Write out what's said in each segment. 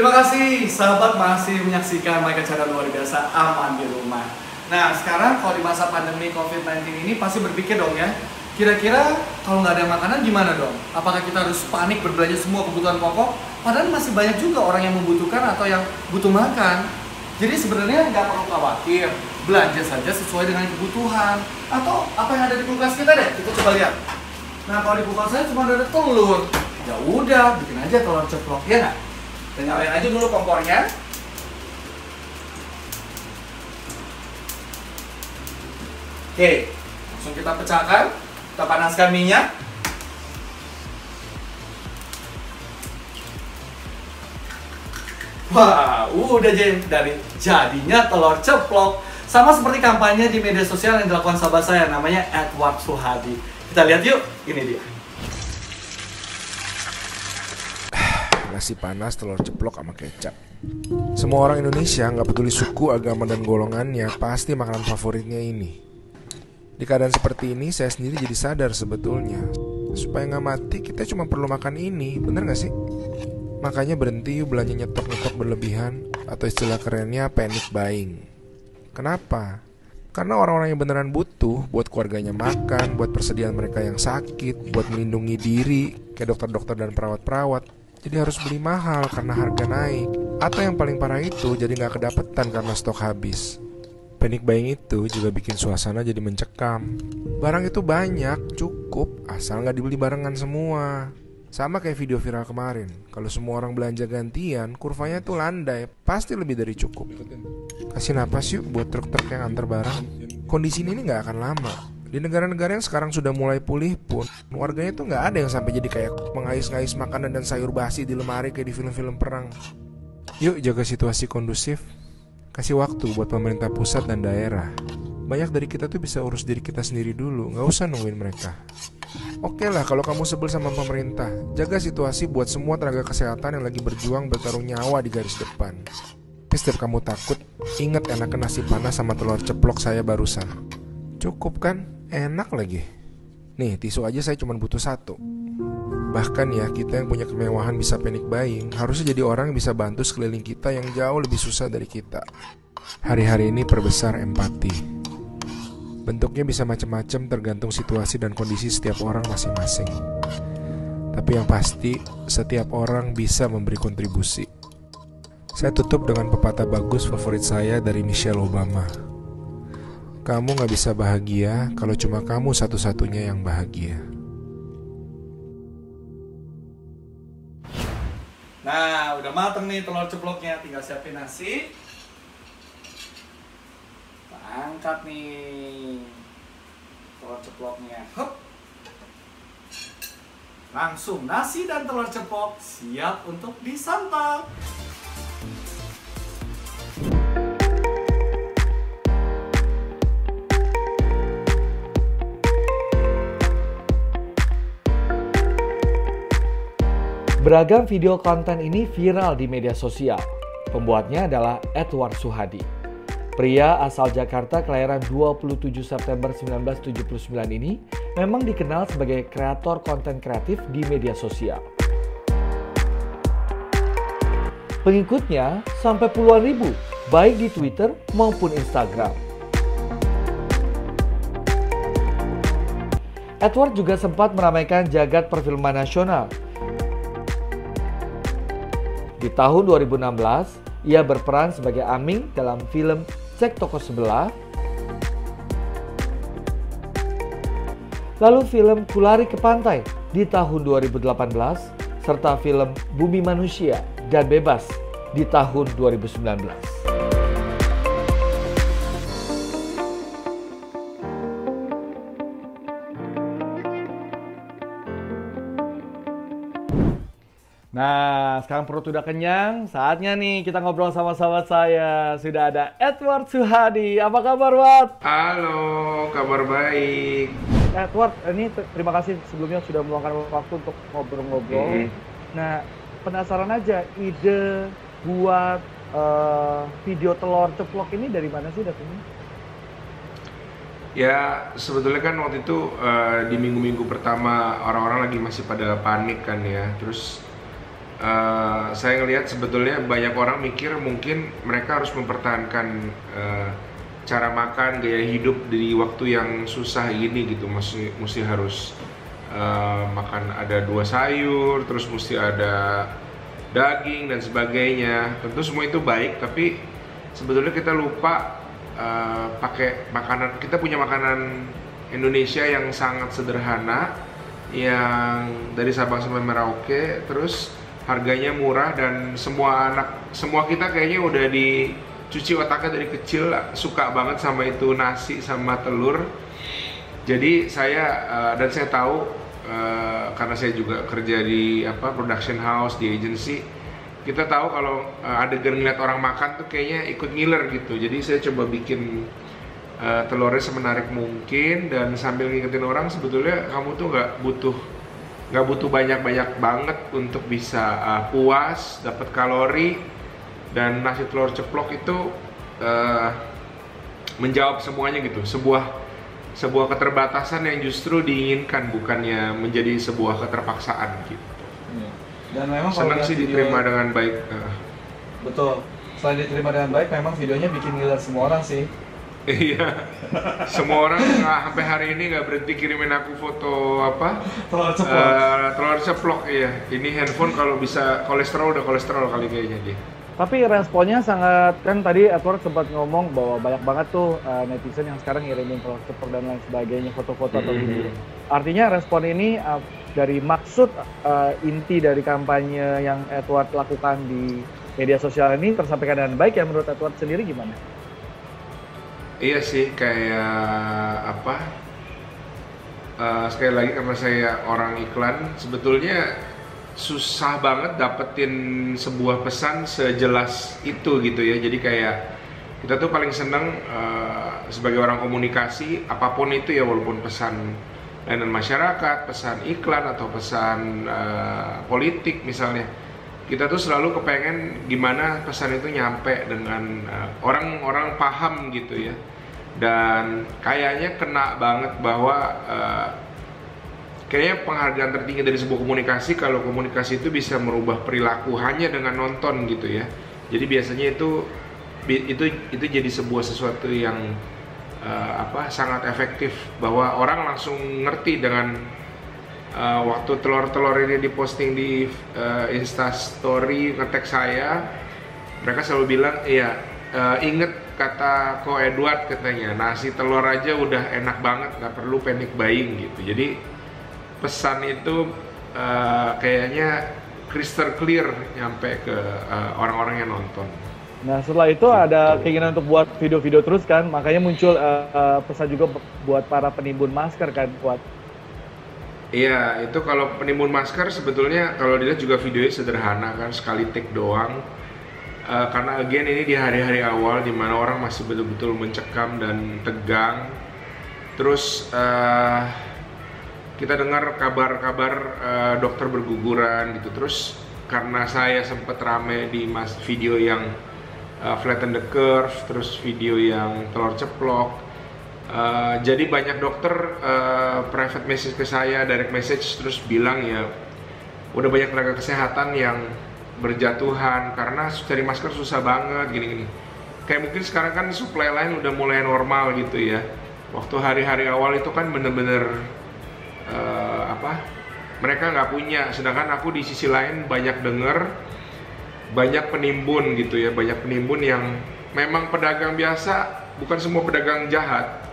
Terima kasih sahabat masih menyaksikan My Channel luar biasa aman di rumah. Nah sekarang kalau di masa pandemi COVID-19 ini pasti berpikir dong ya, kira-kira kalau nggak ada makanan gimana dong? Apakah kita harus panik berbelanja semua kebutuhan pokok? Padahal masih banyak juga orang yang membutuhkan atau yang butuh makan. Jadi sebenarnya nggak perlu khawatir, belanja saja sesuai dengan kebutuhan. Atau apa yang ada di kulkas kita deh, kita coba lihat. Nah kalau di kulkas saya cuma ada telur, ya udah bikin aja telur ceplok, ya nggak? Dan nyalain aja dulu kompornya. Oke, langsung kita pecahkan, kita panaskan minyak. Wah, udah jadinya telur ceplok. Sama seperti kampanye di media sosial yang dilakukan sahabat saya, namanya Edward Suhadi. Kita lihat yuk, ini dia. Nasi panas, telur ceplok sama kecap. Semua orang Indonesia, nggak peduli suku, agama, dan golongannya, pasti makanan favoritnya ini. Di keadaan seperti ini, saya sendiri jadi sadar sebetulnya, supaya nggak mati, kita cuma perlu makan ini, bener nggak sih? Makanya berhenti yuk belanja nyetok-nyetok berlebihan, atau istilah kerennya panic buying. Kenapa? Karena orang-orang yang beneran butuh, buat keluarganya makan, buat persediaan mereka yang sakit, buat melindungi diri, kayak dokter-dokter dan perawat-perawat, jadi harus beli mahal karena harga naik. Atau yang paling parah itu, jadi nggak kedapetan karena stok habis. Panic buying itu juga bikin suasana jadi mencekam. Barang itu banyak, cukup, asal nggak dibeli barengan semua. Sama kayak video viral kemarin, kalau semua orang belanja gantian, kurvanya tuh landai, pasti lebih dari cukup. Kasih napas yuk buat truk-truk yang antar barang. Kondisi ini nggak akan lama. Di negara-negara yang sekarang sudah mulai pulih pun, warganya tuh nggak ada yang sampai jadi kayak mengais-ngais makanan dan sayur basi di lemari kayak di film-film perang. Yuk jaga situasi kondusif. Kasih waktu buat pemerintah pusat dan daerah. Banyak dari kita tuh bisa urus diri kita sendiri dulu, nggak usah nungguin mereka. Oke lah kalau kamu sebel sama pemerintah, jaga situasi buat semua tenaga kesehatan yang lagi berjuang bertaruh nyawa di garis depan. Tapi setiap kamu takut, ingat enakan nasi panas sama telur ceplok saya barusan. Cukup kan? Enak lagi. Nih tisu aja saya cuma butuh 1. Bahkan ya kita yang punya kemewahan bisa panic buying, harusnya jadi orang yang bisa bantu sekeliling kita yang jauh lebih susah dari kita. Hari-hari ini perbesar empati. Bentuknya bisa macam-macam tergantung situasi dan kondisi setiap orang masing-masing. Tapi yang pasti setiap orang bisa memberi kontribusi. Saya tutup dengan pepatah bagus favorit saya dari Michelle Obama. Kamu gak bisa bahagia kalau cuma kamu satu-satunya yang bahagia. Nah, udah mateng nih telur ceploknya, tinggal siapin nasi. Kita angkat nih telur ceploknya. Hup. Langsung nasi dan telur ceplok siap untuk disantap. Beragam video konten ini viral di media sosial. Pembuatnya adalah Edward Suhadi. Pria asal Jakarta kelahiran 27 September 1979 ini memang dikenal sebagai kreator konten kreatif di media sosial. Pengikutnya sampai puluhan ribu, baik di Twitter maupun Instagram. Edward juga sempat meramaikan jagat perfilman nasional. Di tahun 2016, ia berperan sebagai Aming dalam film Cek Toko Sebelah, lalu film Kulari ke Pantai di tahun 2018, serta film Bumi Manusia dan Bebas di tahun 2019. Nah, sekarang perut udah kenyang, saatnya nih kita ngobrol sama sahabat saya. Sudah ada Edward Suhadi. Apa kabar, Wad? Halo, kabar baik. Edward, ini terima kasih sebelumnya sudah meluangkan waktu untuk ngobrol-ngobrol. Nah, penasaran aja, ide buat video telur ceplok ini dari mana sih datangnya? Ya sebetulnya kan waktu itu di minggu-minggu pertama orang-orang lagi masih pada panik kan ya. Terus saya ngelihat sebetulnya banyak orang mikir mungkin mereka harus mempertahankan cara makan, gaya hidup di waktu yang susah gini gitu, mesti harus makan ada 2 sayur, terus mesti ada daging dan sebagainya. Tentu semua itu baik, tapi sebetulnya kita lupa pakai makanan. Kita punya makanan Indonesia yang sangat sederhana, yang dari Sabang sampai Merauke, terus harganya murah, dan semua kita kayaknya udah dicuci otaknya dari kecil, suka banget sama itu nasi sama telur. Jadi saya tahu karena saya juga kerja di production house, di agency, kita tahu kalau adegan ngeliat orang makan tuh kayaknya ikut ngiler gitu. Jadi saya coba bikin telurnya semenarik mungkin, dan sambil ngingetin orang sebetulnya kamu tuh nggak butuh banyak banget untuk bisa puas, dapat kalori, dan nasi telur ceplok itu menjawab semuanya gitu. Sebuah keterbatasan yang justru diinginkan, bukannya menjadi sebuah keterpaksaan gitu. Dan memang senang sih diterima dengan baik. Betul. Selain diterima dengan baik, memang videonya bikin ngiler semua orang sih. Iya. Semua orang sampai hari ini nggak berhenti kirimin aku foto telur ceplok. Iya. Ini handphone kalau bisa kolesterol udah kolesterol kali kayaknya dia. Tapi responnya sangat, kan tadi Edward sempat ngomong bahwa banyak banget tuh netizen yang sekarang ngirimin telur ceplok dan lain sebagainya, foto-foto atau video. Artinya respon ini dari maksud inti dari kampanye yang Edward lakukan di media sosial ini tersampaikan dengan baik ya menurut Edward sendiri gimana? Iya sih, kayak sekali lagi karena saya orang iklan, sebetulnya susah banget dapetin sebuah pesan sejelas itu gitu ya. Jadi kayak kita tuh paling seneng sebagai orang komunikasi, apapun itu ya, walaupun pesan layanan masyarakat, pesan iklan atau pesan politik misalnya, kita tuh selalu kepengen gimana pesan itu nyampe dengan orang-orang paham gitu ya. Dan kayaknya kena banget bahwa kayaknya penghargaan tertinggi dari sebuah komunikasi kalau komunikasi itu bisa merubah perilaku hanya dengan nonton gitu ya. Jadi biasanya itu jadi sebuah sesuatu yang sangat efektif, bahwa orang langsung ngerti dengan waktu telur ini diposting di Instastory, nge-tag saya, mereka selalu bilang iya, inget kata Ko Edward katanya, nasi telur aja udah enak banget, nggak perlu panic buying gitu. Jadi pesan itu kayaknya crystal clear nyampe ke orang-orang yang nonton. Nah setelah itu ada keinginan untuk buat video-video terus kan, makanya muncul pesan juga buat para penimbun masker kan, buat. Iya, itu kalau penimbun masker sebetulnya kalau dilihat juga videonya sederhana kan, sekali take doang. Karena again ini di hari-hari awal di mana orang masih betul-betul mencekam dan tegang. Terus kita dengar kabar-kabar dokter berguguran gitu. Terus karena saya sempat rame di video yang flatten the curve, terus video yang telur ceplok, jadi banyak dokter private message ke saya, direct message, terus bilang ya udah banyak tenaga kesehatan yang berjatuhan karena cari masker susah banget gini-gini. Kayak mungkin sekarang kan supply line udah mulai normal gitu ya. Waktu hari-hari awal itu kan bener-bener mereka nggak punya, sedangkan aku di sisi lain banyak denger banyak penimbun gitu ya, banyak penimbun yang memang pedagang biasa, bukan semua pedagang jahat.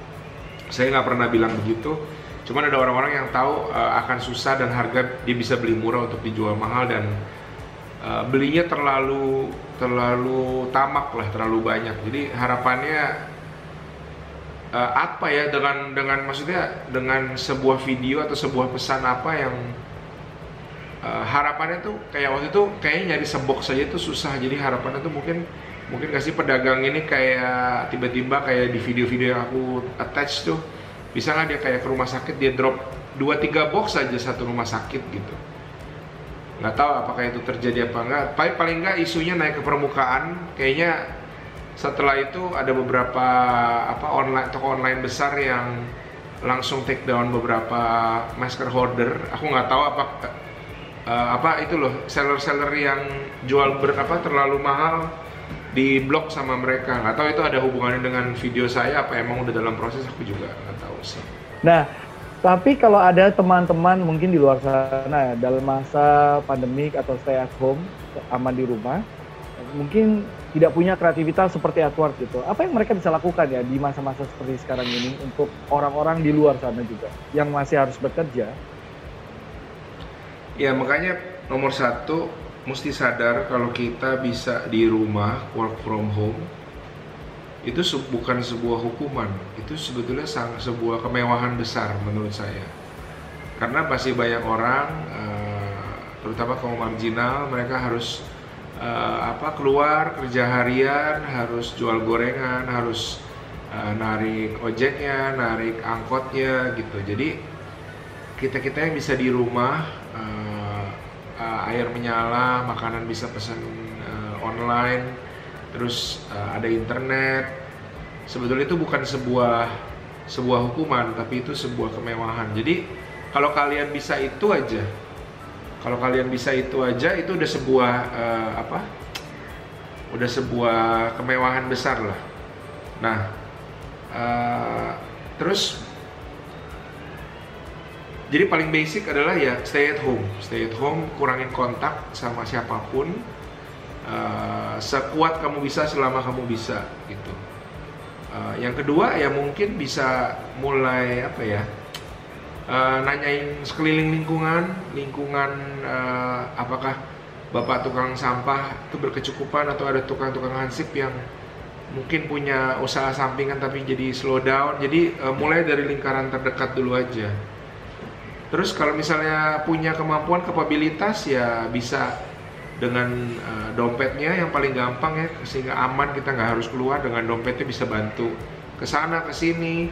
Saya nggak pernah bilang begitu, cuman ada orang-orang yang tahu akan susah dan harga dia bisa beli murah untuk dijual mahal, dan belinya terlalu tamak lah, terlalu banyak. Jadi harapannya apa ya dengan maksudnya dengan sebuah video atau sebuah pesan apa yang harapannya tuh kayak waktu itu kayaknya nyari sebox saja itu susah. Jadi harapannya tuh mungkin kasih pedagang ini kayak tiba-tiba kayak di video-video yang aku attach tuh, bisa nggak dia kayak ke rumah sakit, dia drop 2-3 box aja satu rumah sakit gitu. Nggak tahu apakah itu terjadi apa enggak. Paling nggak isunya naik ke permukaan. Kayaknya setelah itu ada beberapa toko online besar yang langsung take down beberapa masker holder. Aku nggak tahu apa apa itu loh, seller-seller yang jual terlalu mahal di blok sama mereka. Nggak tahu itu ada hubungannya dengan video saya apa emang udah dalam proses, aku juga nggak tahu sih. Nah, tapi kalau ada teman-teman mungkin di luar sana dalam masa pandemik atau stay at home, aman di rumah, mungkin tidak punya kreativitas seperti Edward gitu. Apa yang mereka bisa lakukan ya di masa-masa seperti sekarang ini untuk orang-orang di luar sana juga yang masih harus bekerja? Ya makanya nomor satu mesti sadar kalau kita bisa di rumah work from home itu bukan sebuah hukuman, itu sebetulnya sebuah kemewahan besar menurut saya. Karena masih banyak orang, terutama kaum marginal, mereka harus keluar kerja harian, harus jual gorengan, harus narik ojeknya, narik angkotnya gitu. Jadi kita yang bisa di rumah, air menyala, makanan bisa pesan online, terus ada internet. Sebetulnya itu bukan sebuah hukuman, tapi itu sebuah kemewahan. Jadi kalau kalian bisa itu aja, itu udah sebuah kemewahan besar lah. Nah, terus jadi paling basic adalah ya stay at home, kurangin kontak sama siapapun, sekuat kamu bisa selama kamu bisa gitu. Yang kedua ya mungkin bisa mulai nanyain sekeliling lingkungan, apakah bapak tukang sampah itu berkecukupan atau ada tukang-tukang hansip yang mungkin punya usaha sampingan tapi jadi slow down. Jadi mulai dari lingkaran terdekat dulu aja. Terus kalau misalnya punya kemampuan, kapabilitas, ya bisa dengan dompetnya yang paling gampang ya, sehingga aman, kita nggak harus keluar, dengan dompetnya bisa bantu ke sana ke sini.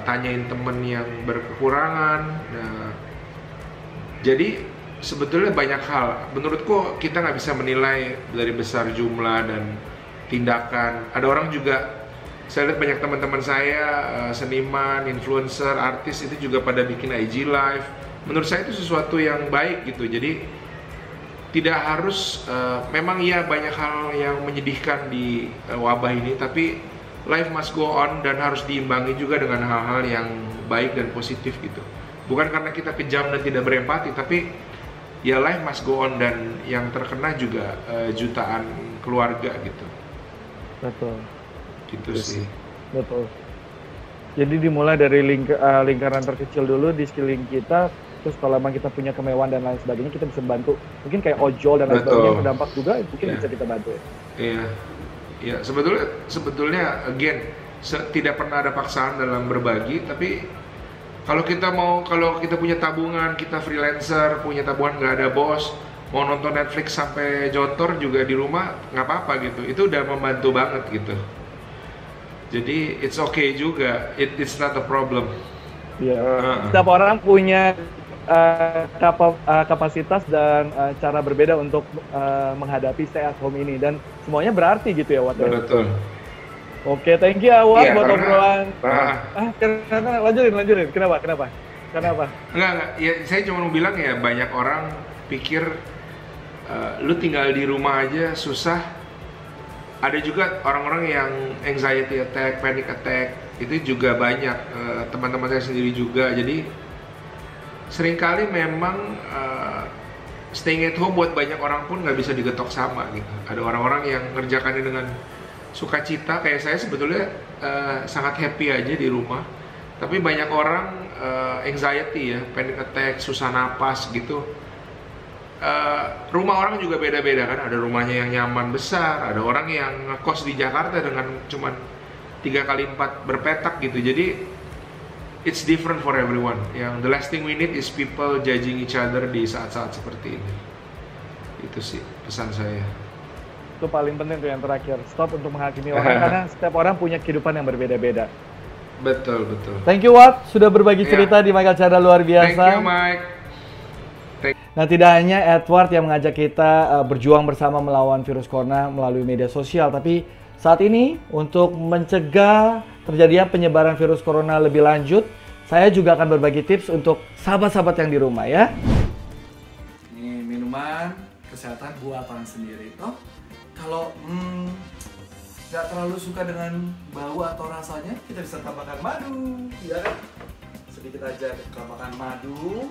Tanyain temen yang berkekurangan. Nah, jadi sebetulnya banyak hal. Menurutku kita nggak bisa menilai dari besar jumlah dan tindakan. Ada orang juga, saya lihat banyak teman-teman saya, seniman, influencer, artis itu juga pada bikin IG live. Menurut saya itu sesuatu yang baik gitu. Jadi tidak harus, memang iya banyak hal yang menyedihkan di wabah ini, tapi life must go on dan harus diimbangi juga dengan hal-hal yang baik dan positif gitu. Bukan karena kita kejam dan tidak berempati, tapi ya life must go on, dan yang terkena juga jutaan keluarga gitu. Betul. Gitu sih. Betul. Jadi dimulai dari lingkaran terkecil dulu di sekeliling kita, terus kalau memang kita punya kemewahan dan lain sebagainya, kita bisa bantu. Mungkin kayak ojol dan lain sebagainya yang berdampak juga, mungkin bisa kita bantu. Iya. Ya, sebetulnya again, tidak pernah ada paksaan dalam berbagi, tapi kalau kita punya tabungan, kita freelancer, punya tabungan, nggak ada bos, mau nonton Netflix sampai jotor juga di rumah, nggak apa-apa gitu, itu udah membantu banget gitu. Jadi it's okay juga, it's not a problem. Iya. Setiap orang punya kapasitas dan cara berbeda untuk menghadapi stay at home ini, dan semuanya berarti gitu ya, Wat. Betul. Oke, thank you ya, Wat, buat karena, obrolan. Lanjutin. Kenapa? Enggak. Ya, saya cuma mau bilang ya, banyak orang pikir lu tinggal di rumah aja susah. Ada juga orang-orang yang anxiety attack, panic attack, itu juga banyak, teman-teman saya sendiri juga. Jadi seringkali memang staying at home buat banyak orang pun nggak bisa digetok sama gitu. Ada orang-orang yang ngerjakannya dengan sukacita, kayak saya sebetulnya sangat happy aja di rumah. Tapi banyak orang anxiety ya, panic attack, susah napas gitu. Rumah orang juga beda-beda kan. Ada rumahnya yang nyaman besar, ada orang yang ngekos di Jakarta dengan cuman 3x4 berpetak gitu. Jadi it's different for everyone. Yang the last thing we need is people judging each other di saat-saat seperti ini. Itu sih pesan saya. Itu paling penting tuh yang terakhir. Stop untuk menghakimi orang karena setiap orang punya kehidupan yang berbeda-beda. Betul. Thank you, Wat, sudah berbagi cerita di Michael Chandra luar biasa. Thank you, Mike. Nah, tidak hanya Edward yang mengajak kita berjuang bersama melawan virus corona melalui media sosial, tapi saat ini untuk mencegah terjadinya penyebaran virus corona lebih lanjut, saya juga akan berbagi tips untuk sahabat-sahabat yang di rumah ya. Ini minuman kesehatan buatan sendiri. Toh kalau nggak terlalu suka dengan bau atau rasanya, kita bisa tambahkan madu, ya kan? Sedikit aja tambahkan madu.